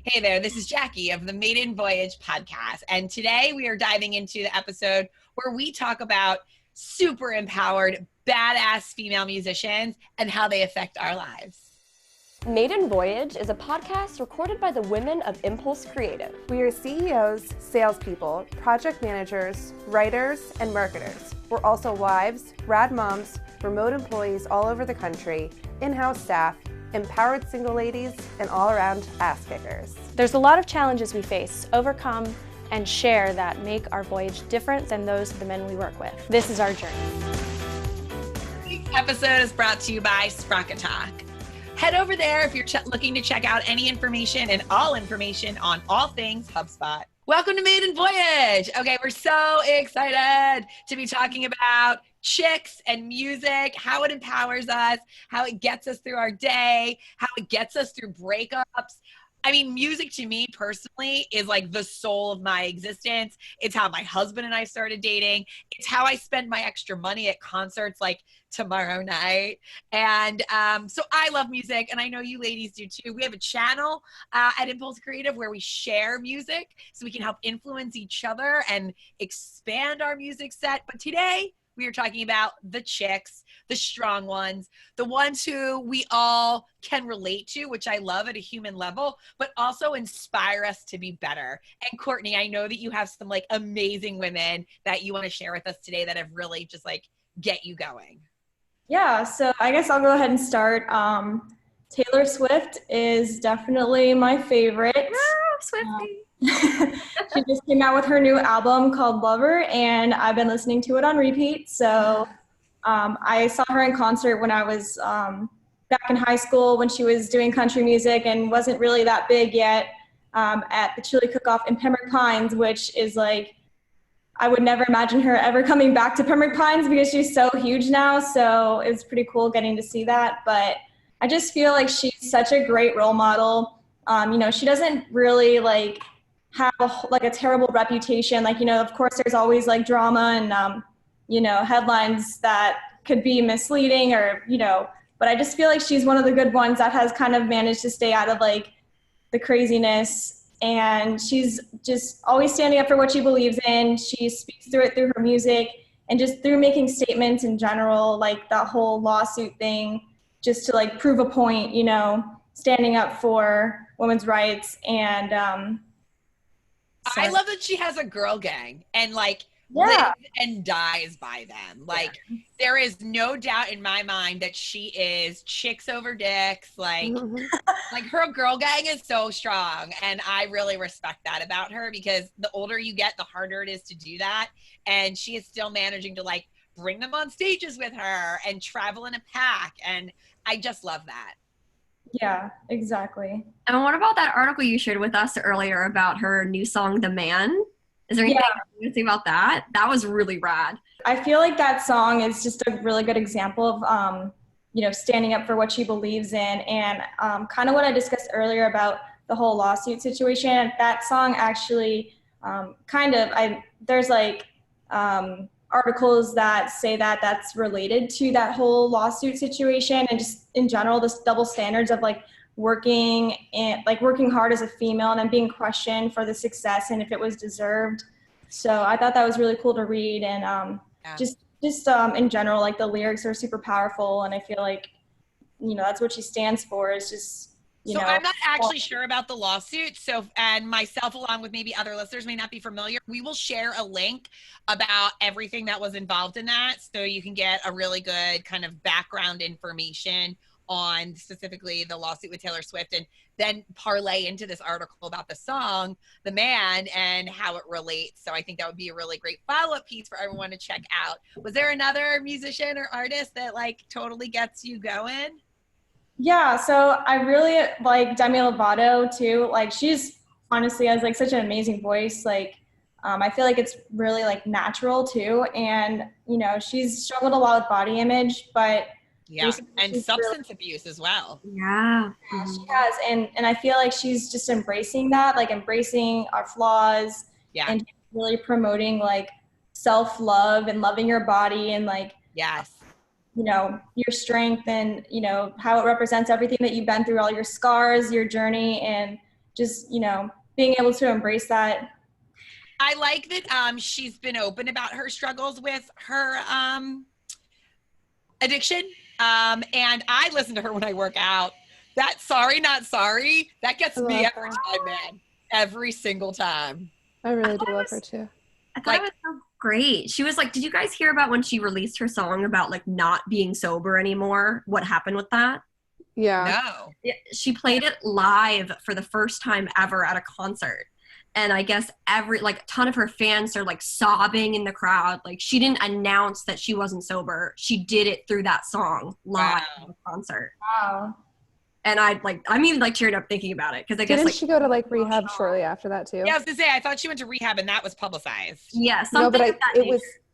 Hey there, this is Jackie of the Maiden Voyage podcast. And today we are diving into the episode where we talk about super empowered, badass female musicians and how they affect our lives. Maiden Voyage is a podcast recorded by the women of Impulse Creative. We are CEOs, salespeople, project managers, writers, and marketers. We're also wives, rad moms, remote employees all over the country, in-house staff, empowered single ladies, and all-around ass kickers. There's a lot of challenges we face, overcome, and share that make our voyage different than those of the men we work with. This is our journey. This episode is brought to you by Sprocket Talk. Head over there if you're looking to check out any information and all information on all things HubSpot. Welcome to Maiden Voyage. Okay, we're so excited to be talking about chicks and music, how it empowers us, how it gets us through our day, how it gets us through breakups. I mean, music to me personally is like the soul of my existence. It's how my husband and I started dating. It's how I spend my extra money at concerts like tomorrow night. And so I love music, and I know you ladies do too. We have a channel at Impulse Creative where we share music so we can help influence each other and expand our music set. But today, we are talking about the chicks, the strong ones, the ones who we all can relate to, which I love at a human level, but also inspire us to be better. And Courtney, I know that you have some like amazing women that you want to share with us today that have really just like get you going. Yeah, so I guess I'll go ahead and start. Taylor Swift is definitely my favorite. Swiftie. She just came out with her new album called Lover, and I've been listening to it on repeat. So I saw her in concert when I was back in high school when she was doing country music and wasn't really that big yet, at the Chili Cook-Off in Pembroke Pines, which is like, I would never imagine her ever coming back to Pembroke Pines because she's so huge now. So it was pretty cool getting to see that. But I just feel like she's such a great role model. She doesn't really like have a terrible reputation. Like, of course there's always like drama and, headlines that could be misleading or, but I just feel like she's one of the good ones that has kind of managed to stay out of like the craziness. And she's just always standing up for what she believes in. She speaks through it through her music and just through making statements in general, like that whole lawsuit thing, just to like prove a point, standing up for women's rights. And I love that she has a girl gang and like lives and dies by them. Like there is no doubt in my mind that she is chicks over dicks. Like, like her girl gang is so strong. And I really respect that about her because the older you get, the harder it is to do that. And she is still managing to like bring them on stages with her and travel in a pack. And I just love that. Yeah, exactly. And what about that article you shared with us earlier about her new song, The Man? Is there anything you can say about that? That was really rad. I feel like that song is just a really good example of, standing up for what she believes in. And kind of what I discussed earlier about the whole lawsuit situation. That song actually there's like articles that say that that's related to that whole lawsuit situation and just in general, this double standards of like working hard as a female and then being questioned for the success and if it was deserved. So I thought that was really cool to read. And just in general, like the lyrics are super powerful. And I feel like, that's what she stands for is just, I'm not actually sure about the lawsuit. So, and myself, along with maybe other listeners may not be familiar, we will share a link about everything that was involved in that. So you can get a really good kind of background information on specifically the lawsuit with Taylor Swift and then parlay into this article about the song, The Man, and how it relates. So I think that would be a really great follow-up piece for everyone to check out. Was there another musician or artist that like totally gets you going? Yeah, so I really like Demi Lovato too. Like she's honestly has like such an amazing voice. Like I feel like it's really like natural too. And, she's struggled a lot with body image, but and substance abuse as well. Yeah. She has. And I feel like she's just embracing that, like embracing our flaws and really promoting like self-love and loving your body and like, your strength and, how it represents everything that you've been through, all your scars, your journey. And just, being able to embrace that. I like that she's been open about her struggles with her addiction. And I listen to her when I work out. That Sorry Not Sorry, that gets me every time, man. Every single time. I really do love her too. I thought it was so great. She was like, did you guys hear about when she released her song about like not being sober anymore? What happened with that? Yeah. No. She played it live for the first time ever at a concert. And I guess a ton of her fans started like sobbing in the crowd. Like she didn't announce that she wasn't sober. She did it through that song live at a concert. Wow. And I'm even like teared up thinking about it. Cause I guess Didn't she go to like rehab shortly after that too? Yeah, I was gonna say, I thought she went to rehab and that was publicized. Yeah. No, but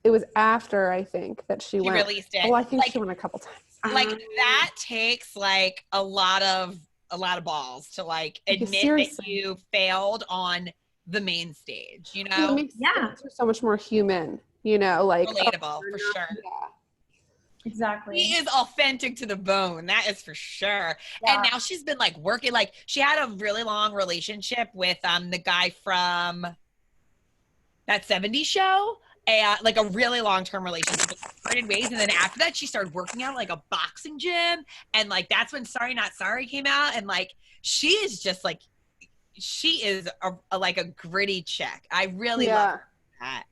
it was after, I think, that she went. Released it. Oh, I think she went a couple times. Like that takes like a lot of balls to like admit that you failed on the main stage, It makes her so much more human, like relatable for sure. Yeah. Exactly. She is authentic to the bone, that is for sure. Yeah. And now she's been like working, like she had a really long relationship with the guy from that 70s show. Like a really long-term relationship, parted ways, and then after that she started working out like a boxing gym, and like that's when Sorry Not Sorry came out, and like she is just like she is like a gritty chick. I really love that.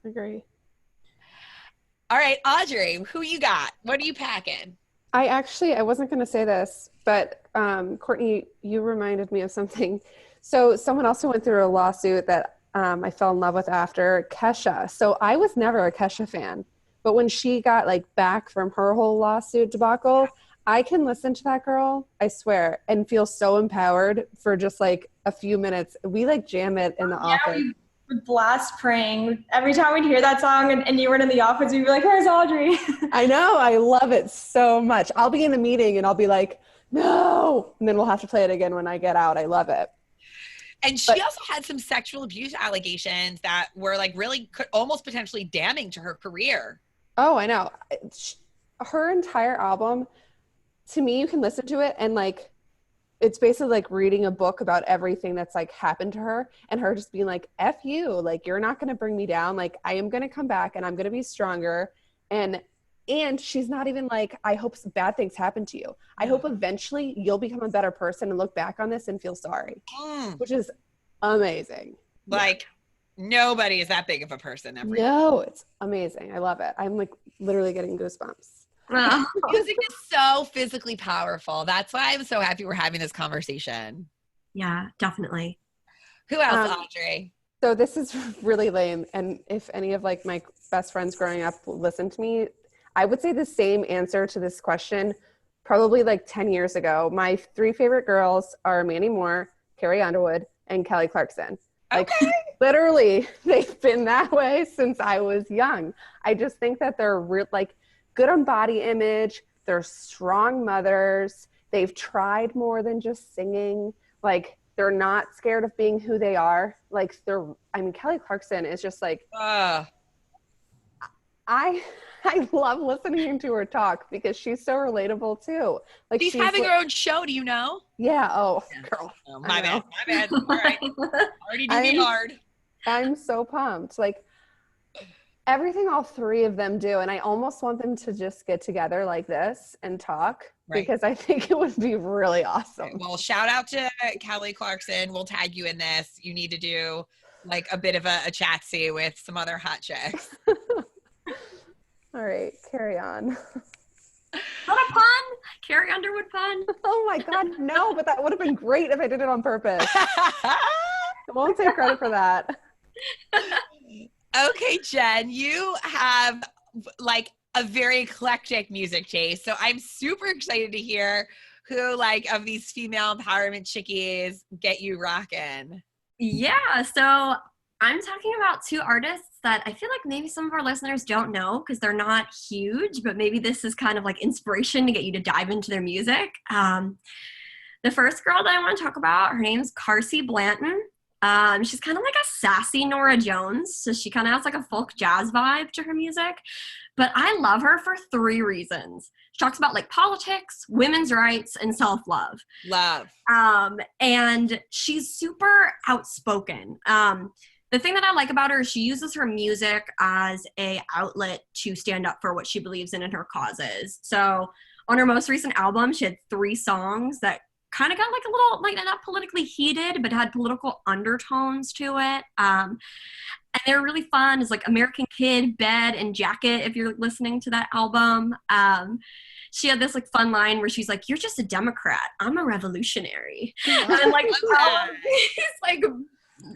Agree. All right, Audrey, who you got? What are you packing? I wasn't going to say this, but Courtney, you reminded me of something. So someone else who went through a lawsuit that I fell in love with after, Kesha. So I was never a Kesha fan, but when she got like back from her whole lawsuit debacle, I can listen to that girl, I swear, and feel so empowered for just like a few minutes. We like jam it in the office. We would blast Praying. Every time we'd hear that song and you weren't in the office, we'd be like, where's Audrey? I know. I love it so much. I'll be in a meeting and I'll be like, no. And then we'll have to play it again when I get out. I love it. And she also had some sexual abuse allegations that were like really almost potentially damning to her career. Oh, I know. Her entire album, to me, you can listen to it and like, it's basically like reading a book about everything that's like happened to her, and her just being like, F you, like, you're not going to bring me down. Like, I am going to come back and I'm going to be stronger. And she's not even like, I hope bad things happen to you. I hope eventually you'll become a better person and look back on this and feel sorry, which is amazing. Like nobody is that big of a person ever. No, it's amazing. I love it. I'm like literally getting goosebumps. Music is so physically powerful. That's why I'm so happy we're having this conversation. Yeah, definitely. Who else, Audrey? So this is really lame. And if any of like my best friends growing up listen to me, I would say the same answer to this question probably like 10 years ago. My three favorite girls are Mandy Moore, Carrie Underwood, and Kelly Clarkson. Like literally, they've been that way since I was young. I just think that they're like good on body image. They're strong mothers. They've tried more than just singing. Like they're not scared of being who they are. Like Kelly Clarkson is just like, I love listening to her talk because she's so relatable too. Like she's having her own show. Do you know? Yeah. Oh, girl. Oh, my bad. All right. Already do me hard. I'm so pumped. Like everything all three of them do. And I almost want them to just get together like this and talk because I think it would be really awesome. Well, shout out to Kelly Clarkson. We'll tag you in this. You need to do like a bit of a chat-see with some other hot chicks. All right, carry on. Not a pun? Carrie Underwood pun? Oh my God, no, but that would have been great if I did it on purpose. I won't take credit for that. Okay, Jen, you have like a very eclectic music taste. So I'm super excited to hear who like of these female empowerment chickies get you rocking. Yeah, so I'm talking about two artists that I feel like maybe some of our listeners don't know because they're not huge, but maybe this is kind of like inspiration to get you to dive into their music. The first girl that I want to talk about, her name's Carsey Blanton. She's kind of like a sassy Nora Jones, so she kind of has like a folk jazz vibe to her music. But I love her for 3 reasons. She talks about like politics, women's rights, and self-love. Love. And she's super outspoken. The thing that I like about her is she uses her music as a outlet to stand up for what she believes in her causes. So on her most recent album, she had 3 songs that kind of got like a little, like not politically heated, but had political undertones to it. And they're really fun. It's like American Kid, Bed, and Jacket, if you're listening to that album. She had this like fun line where she's like, "You're just a Democrat. I'm a revolutionary." And like, it's like,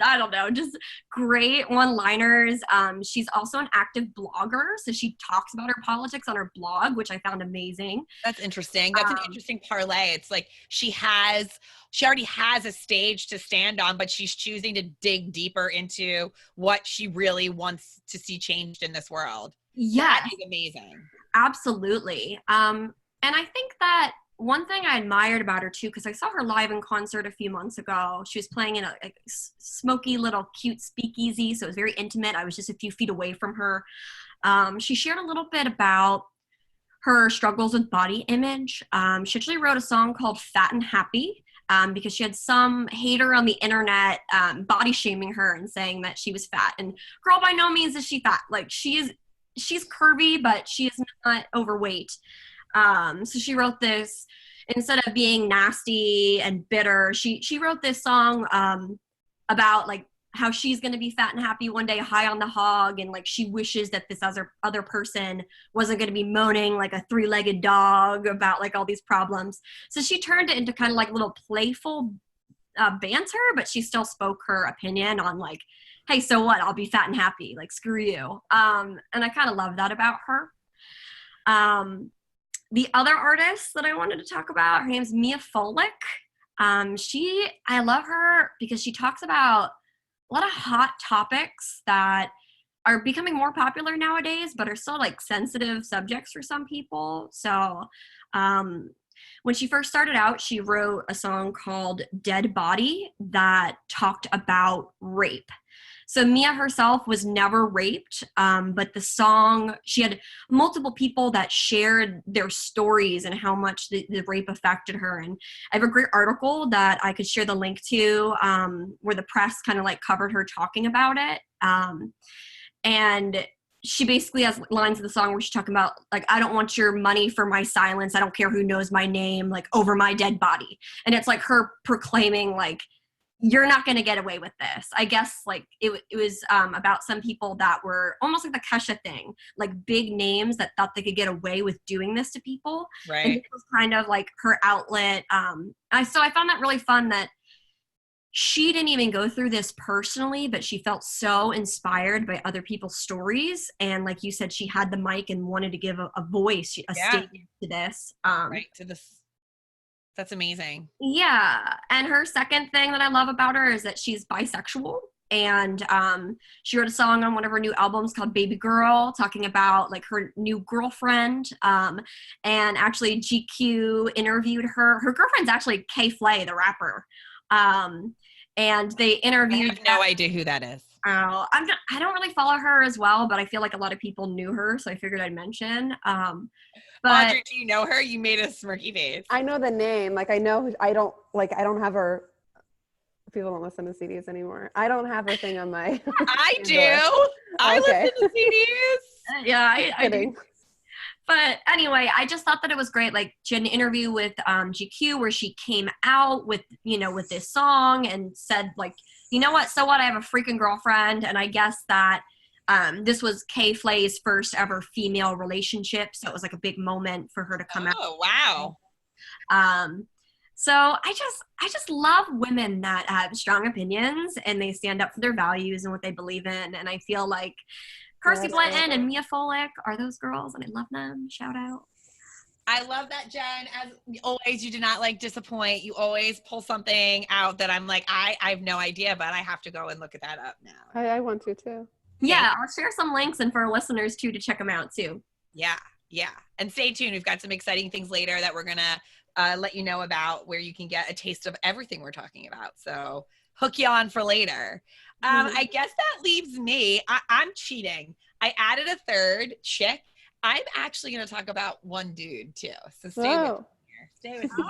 I don't know, just great one-liners. She's also an active blogger, so she talks about her politics on her blog, which I found amazing. That's interesting. That's an interesting parlay. It's like she already has a stage to stand on, but she's choosing to dig deeper into what she really wants to see changed in this world. Yeah, that is amazing. Absolutely. And I think that one thing I admired about her too, because I saw her live in concert a few months ago. She was playing in a smoky little cute speakeasy, so it was very intimate. I was just a few feet away from her. She shared a little bit about her struggles with body image. She actually wrote a song called Fat and Happy because she had some hater on the internet body shaming her and saying that she was fat. And girl, by no means is she fat. Like she's curvy, but she is not overweight. So she wrote this, instead of being nasty and bitter, she wrote this song about like how she's going to be fat and happy one day, high on the hog, and like she wishes that this other person wasn't going to be moaning like a 3-legged dog about like all these problems. So she turned it into kind of like little playful banter, but she still spoke her opinion on like, hey, so what? I'll be fat and happy. Like, screw you. And I kind of love that about her. The other artist that I wanted to talk about, her name's Mia Folick. I love her because she talks about a lot of hot topics that are becoming more popular nowadays, but are still like sensitive subjects for some people. So when she first started out, she wrote a song called Dead Body that talked about rape. So Mia herself was never raped, but the song, she had multiple people that shared their stories and how much the rape affected her. And I have a great article that I could share the link to where the press kind of like covered her talking about it. And she basically has lines in the song where she's talking about, like, I don't want your money for my silence. I don't care who knows my name, like, over my dead body. And it's like her proclaiming, like, you're not going to get away with this. I guess like it was about some people that were almost like the Kesha thing, like big names that thought they could get away with doing this to people. Right. And it was kind of like her outlet. So I found that really fun that she didn't even go through this personally, but she felt so inspired by other people's stories. And like you said, she had the mic and wanted to give a voice, a statement to this. Right, to this. That's amazing. Yeah. And her second thing that I love about her is that she's bisexual. And she wrote a song on one of her new albums called Baby Girl, talking about like her new girlfriend. And actually GQ interviewed her. Her girlfriend's actually K Flay, the rapper. And they interviewed. I have no idea who that is. Oh, I don't really follow her as well, but I feel like a lot of people knew her, so I figured I'd mention. But Audrey, do you know her? You made a smirky face. I know the name. Like I know. I don't have her. People don't listen to CDs anymore. I don't have her thing on my. I do. I listen to CDs. Yeah, I do. But anyway, I just thought that it was great. Like she had an interview with GQ where she came out with this song and said like, you know what? So what? I have a freaking girlfriend, and I guess that. This was K Flay's first ever female relationship, so it was like a big moment for her to come out. Oh wow! So I just love women that have strong opinions and they stand up for their values and what they believe in. And I feel like Percy Blanton and Mia Folick are those girls, and I love them. Shout out. I love that, Jen. As always, you do not like disappoint. You always pull something out that I'm like, I have no idea, but I have to go and look at that up now. I want to too. Yeah, I'll share some links and for our listeners too to check them out too. Yeah. And stay tuned. We've got some exciting things later that we're going to let you know about, where you can get a taste of everything we're talking about. So hook you on for later. I guess that leaves me. I'm cheating. I added a third chick. I'm actually going to talk about one dude too. So stay with me here. Stay with me.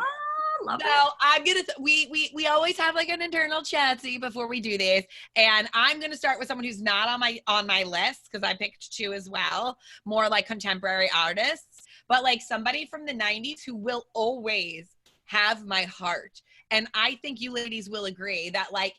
Love So it. I'm gonna. We always have like an internal chatsy before we do this, and I'm gonna start with someone who's not on my list because I picked two as well, more like contemporary artists, but like somebody from the '90s who will always have my heart, and I think you ladies will agree that like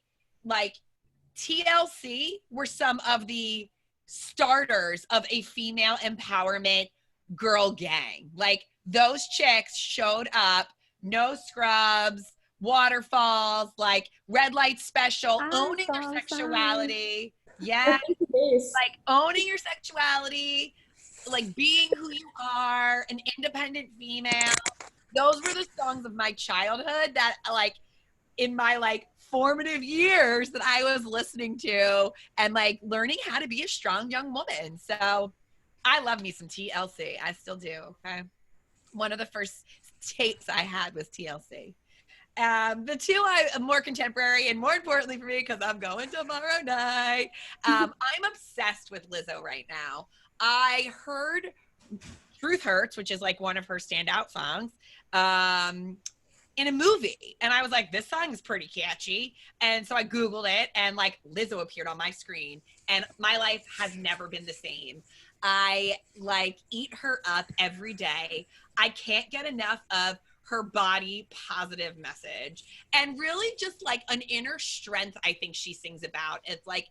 TLC were some of the starters of a female empowerment girl gang. Like those chicks showed up. No scrubs, waterfalls, like red light special, owning their sexuality. Yeah, like owning your sexuality, like being who you are, an independent female. Those were the songs of my childhood that like in my like formative years that I was listening to and like learning how to be a strong young woman. So I love me some TLC. I still do. Okay. One of the first tapes I had was TLC. The two are more contemporary and more importantly for me, because I'm going tomorrow night, I'm obsessed with Lizzo right now. I heard Truth Hurts, which is like one of her standout songs, in a movie. And I was like, this song is pretty catchy. And so I Googled it and like Lizzo appeared on my screen and my life has never been the same. I like eat her up every day. I can't get enough of her body positive message and really just like an inner strength I think she sings about. It's like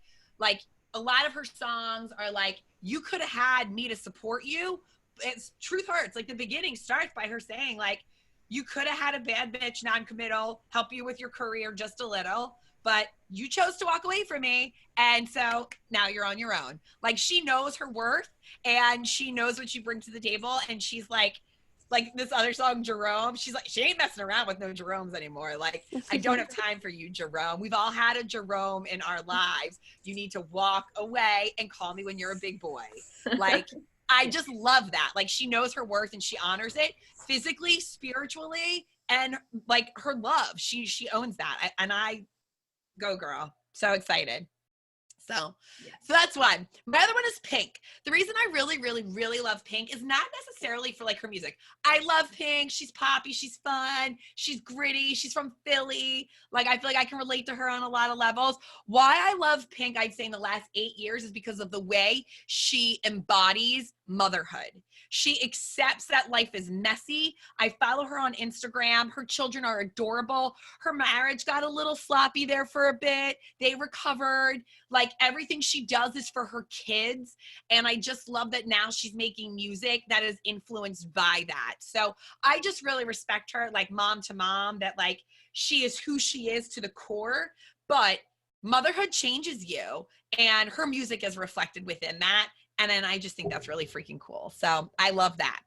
a lot of her songs are like, you could have had me to support you. It's Truth Hurts. Like the beginning starts by her saying like, you could have had a bad bitch non-committal help you with your career just a little, but you chose to walk away from me. And so now you're on your own. Like she knows her worth and she knows what she brings to the table. And she's like this other song, Jerome, she's like, she ain't messing around with no Jeromes anymore. Like, I don't have time for you, Jerome. We've all had a Jerome in our lives. You need to walk away and call me when you're a big boy. Like, I just love that. Like, she knows her worth and she honors it physically, spiritually, and like her love. She owns that. And I go girl. So excited. So that's one. My other one is Pink. The reason I really, really, really love Pink is not necessarily for like her music. I love Pink. She's poppy. She's fun. She's gritty. She's from Philly. Like, I feel like I can relate to her on a lot of levels. Why I love Pink, I'd say in the last 8 years, is because of the way she embodies motherhood. She accepts that life is messy. I follow her on Instagram. Her children are adorable. Her marriage got a little sloppy there for a bit. They recovered. Like everything she does is for her kids. And I just love that now she's making music that is influenced by that. So I just really respect her, like mom to mom, that like she is who she is to the core, but motherhood changes you and her music is reflected within that. And then I just think that's really freaking cool. So I love that.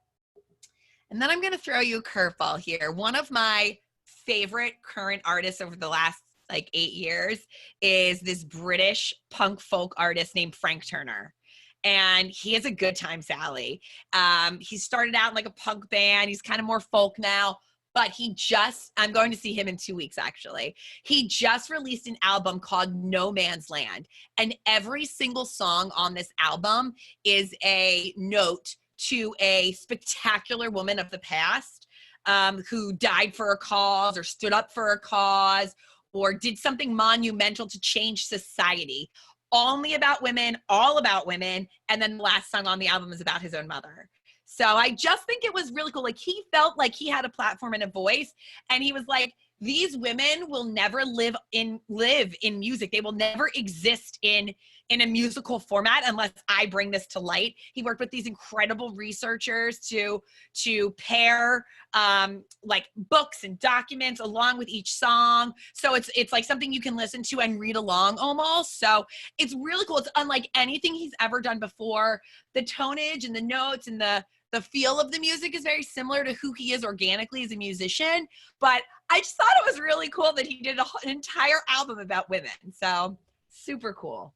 And then I'm going to throw you a curveball here. One of my favorite current artists over the last like 8 years is this British punk folk artist named Frank Turner. And he has a good time, Sally. He started out in like a punk band. He's kind of more folk now. But I'm going to see him in 2 weeks, actually. He just released an album called No Man's Land. And every single song on this album is a note to a spectacular woman of the past who died for a cause or stood up for a cause or did something monumental to change society. Only about women, all about women. And then the last song on the album is about his own mother. So I just think it was really cool. Like he felt like he had a platform and a voice, and he was like, these women will never live in music. They will never exist in a musical format unless I bring this to light. He worked with these incredible researchers to pair like books and documents along with each song. So it's like something you can listen to and read along almost. So it's really cool. It's unlike anything he's ever done before. The tonage and the notes and the feel of the music is very similar to who he is organically as a musician. But I just thought it was really cool that he did an entire album about women. So super cool.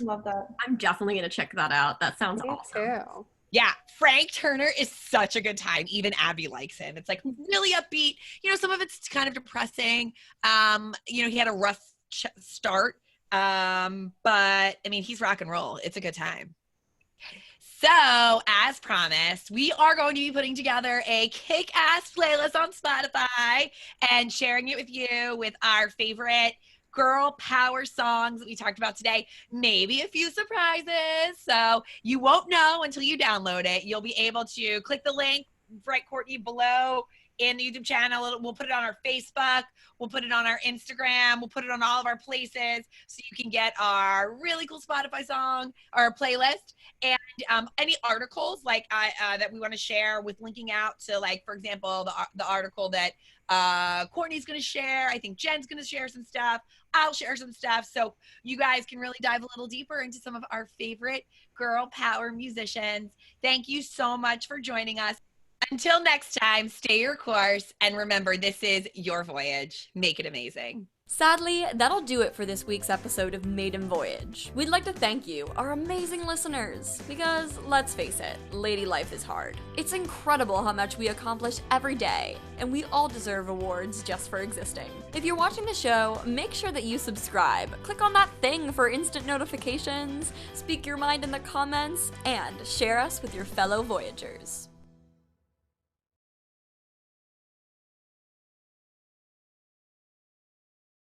Love that. I'm definitely going to check that out. That sounds Me awesome. too. Yeah, Frank Turner is such a good time. Even Abby likes him. It's like really upbeat. You know, some of it's kind of depressing. You know, he had a rough start. But I mean, he's rock and roll. It's a good time. So, as promised, we are going to be putting together a kick-ass playlist on Spotify and sharing it with you with our favorite girl power songs that we talked about today. Maybe a few surprises. So you won't know until you download it. You'll be able to click the link, right, Courtney, below in the YouTube channel. We'll put it on our Facebook. We'll put it on our Instagram. We'll put it on all of our places so you can get our really cool Spotify song, our playlist, and any articles like that we want to share with linking out to, like, for example, the article that Courtney's going to share. I think Jen's going to share some stuff. I'll share some stuff. So you guys can really dive a little deeper into some of our favorite girl power musicians. Thank you so much for joining us. Until next time, stay your course, and remember, this is your voyage. Make it amazing. Sadly, that'll do it for this week's episode of Maiden Voyage. We'd like to thank you, our amazing listeners, because let's face it, lady life is hard. It's incredible how much we accomplish every day, and we all deserve awards just for existing. If you're watching the show, make sure that you subscribe, click on that thing for instant notifications, speak your mind in the comments, and share us with your fellow Voyagers.